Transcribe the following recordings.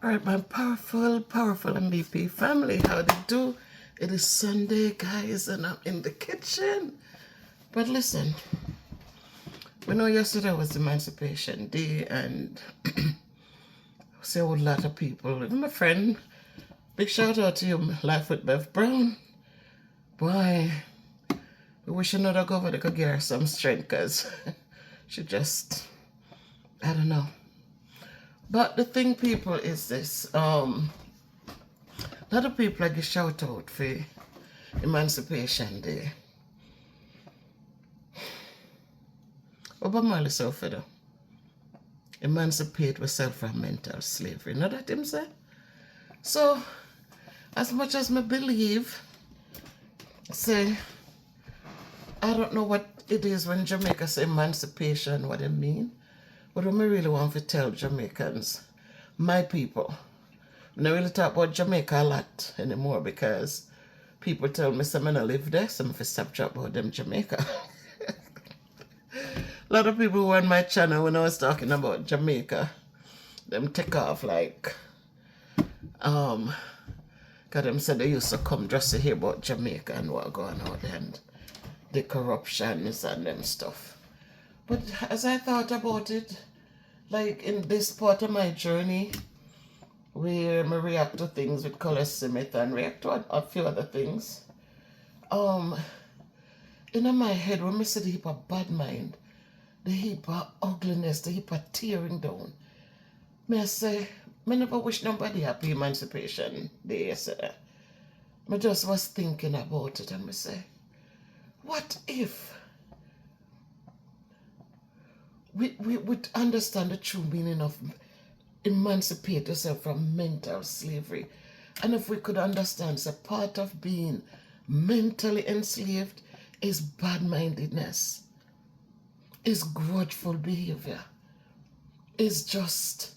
All right, my powerful MVP family, how do you do? It is Sunday, guys, and I'm in the kitchen. But listen, we know yesterday was Emancipation Day, and I see a whole lot of people. Even my friend, big shout out to you, Life with Bev Brown. Boy, we wish another governor could give her some strength, because she just, I don't know. But the thing, people, is this. A lot of people like a shout out for Emancipation Day. Obama is so fed up. Emancipate yourself from mental slavery. You know that him say? So, as much as me believe, say, I don't know what it is when Jamaica say emancipation, what it mean. But what I really want to tell Jamaicans, my people, I don't really talk about Jamaica a lot anymore because people tell me some I don't live there, so I stop talking about them Jamaica. A lot of people who were on my channel when I was talking about Jamaica, them take off like, because them said they used to come just to hear about Jamaica and what going on and the corruptions and them stuff. But as I thought about it, like in this part of my journey, where I react to things with Color Smith and react to a few other things, in my head, when I see the heap of bad mind, the heap of ugliness, the heap of tearing down, I say, I never wish nobody happy Emancipation Day yesterday. I just was thinking about it and I say, what if we would understand the true meaning of emancipate yourself from mental slavery? And if we could understand that part of being mentally enslaved is bad-mindedness, is grudgeful behavior, is just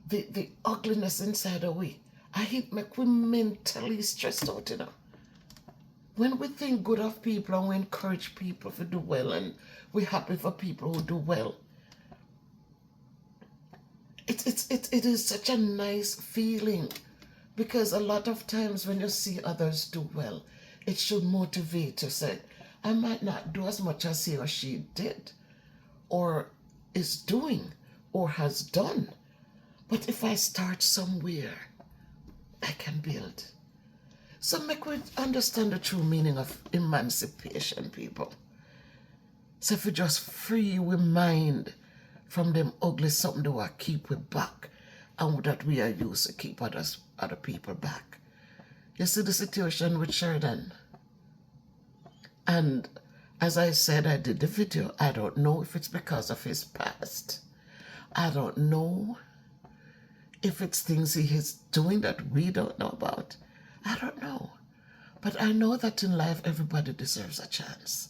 the ugliness inside of we. I hate make we mentally stressed out, you know. When we think good of people and we encourage people to do well and we're happy for people who do well, it is such a nice feeling, because a lot of times when you see others do well, it should motivate you. Say, I might not do as much as he or she did or is doing or has done, but if I start somewhere, I can build. So make we understand the true meaning of emancipation, people. So if we just free we mind from them ugly something that will keep we back and that we are used to keep other people back. You see the situation with Sheridan. And as I said, I did the video. I don't know if it's because of his past. I don't know if it's things he is doing that we don't know about. I don't know. But I know that in life, everybody deserves a chance.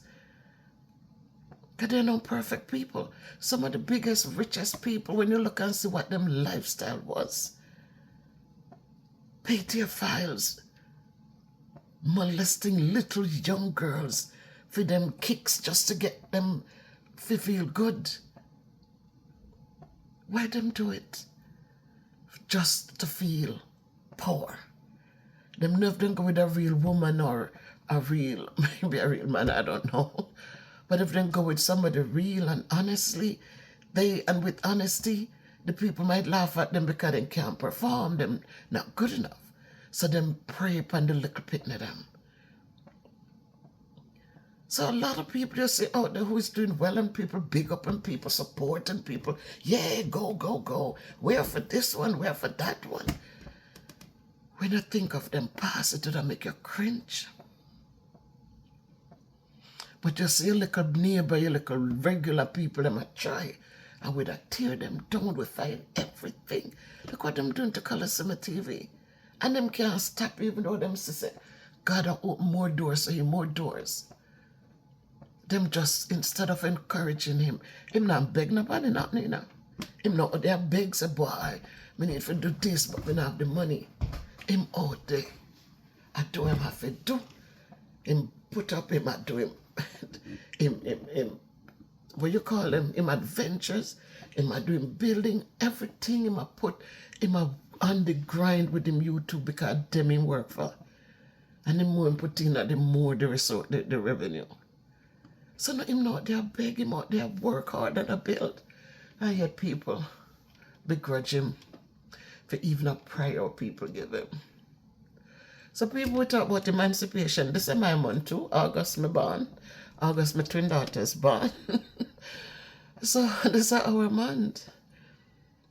Because they're not perfect people. Some of the biggest, richest people, when you look and see what them lifestyle was, pedophiles, molesting little young girls for them kicks just to get them to feel good. Why them do it? Just to feel power. Them never don't go with a real woman or maybe a real man, I don't know. But if they go with somebody real and honestly, with honesty, the people might laugh at them because they can't perform, them not good enough. So them prey upon the little picking of them. So a lot of people just say out there who is doing well and people big up and people support and people, yeah, go, go, go. We're for this one, we're for that one. When you think of them past, it doesn't make you cringe. But you see your little neighbor, your little regular people, them a try. And with a tear them down, we find everything. Look what them doing to Color Summer TV. And them can't stop even though them say, God will open more doors, so you more doors. Them just, instead of encouraging him not beg nobody, nothing, you know. Him not, they beg, say, boy, we need to do this, but we don't have the money. Him out there. I do him have to do. Him put up him, I do him. him what you call him adventures. Him a doing building everything. Him a put him a on the grind with him YouTube because them him work for. And the more him put in, the more the result, the revenue. So now him not there beg, him out there work hard and a build. And yet people begrudge him for even a prayer people give him. So people will talk about emancipation. This is my month too. August me born. August my twin daughters born. So this is our month.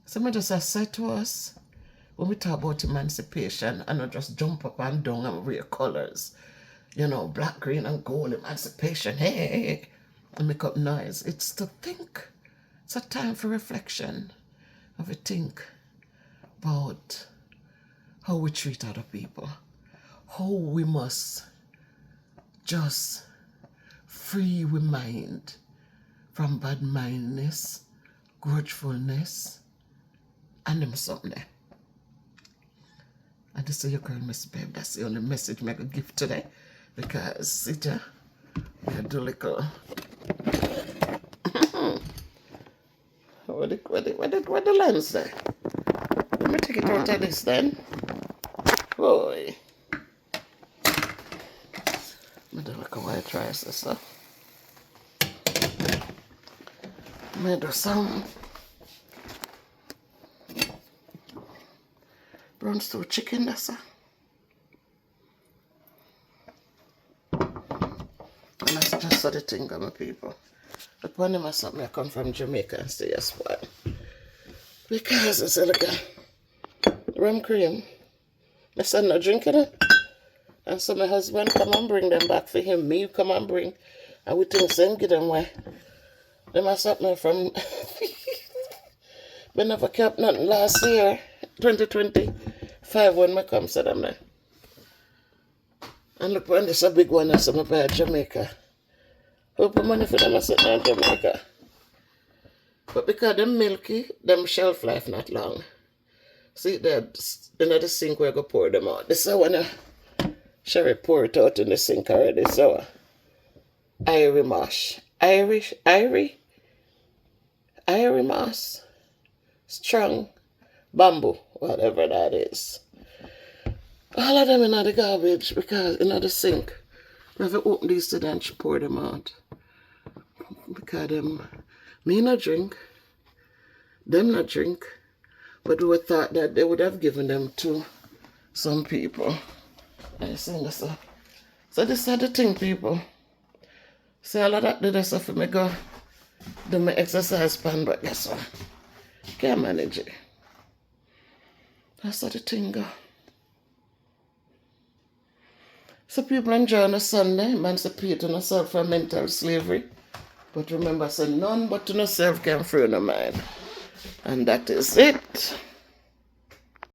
So I just say to us, when we talk about emancipation, and not just jump up and down and wear colors, you know, black, green, and gold, emancipation, hey, and make up noise. It's to think. It's a time for reflection. Have a think about how we treat other people, how we must just free we mind from bad-mindedness, grudgefulness, and them something there. And this is your girl, Miss Babe. That's the only message I could give today. Because, see, we do little... what the lens there? Let me take it out of this then. Boy. I do like a white rice or so. I do some brown stew chicken, that's it. And that's just so the thing, my people. But one of my something I come from Jamaica and say yes, why? Because it's like a rum cream. My son not drinking it. And so my husband come and bring them back for him. Me come and bring. And we think same give them why. Them are something from we never kept nothing last year, 2025 when I come to them there. And look when this a big one that's my buy at Jamaica. Open money for them I sit in Jamaica. But because them milky, them shelf life not long. See that in the sink where I go pour them out. This is when I Sherry pour it out in the sink already. So Irie mash. Irie moss. Strong bamboo, whatever that is. All of them in the garbage because in the sink. We have to open these today and pour them out. Because me not drink, them not drink, but we thought that they would have given them to some people. I sing this up. So this is the thing, people. See, all of that did this for me go do my exercise plan, but guess what? Can't manage it. That's how the thing go. So people enjoy on a Sunday, emancipate yourself from mental slavery. But remember, say none but to yourself can free no mind. And that is it.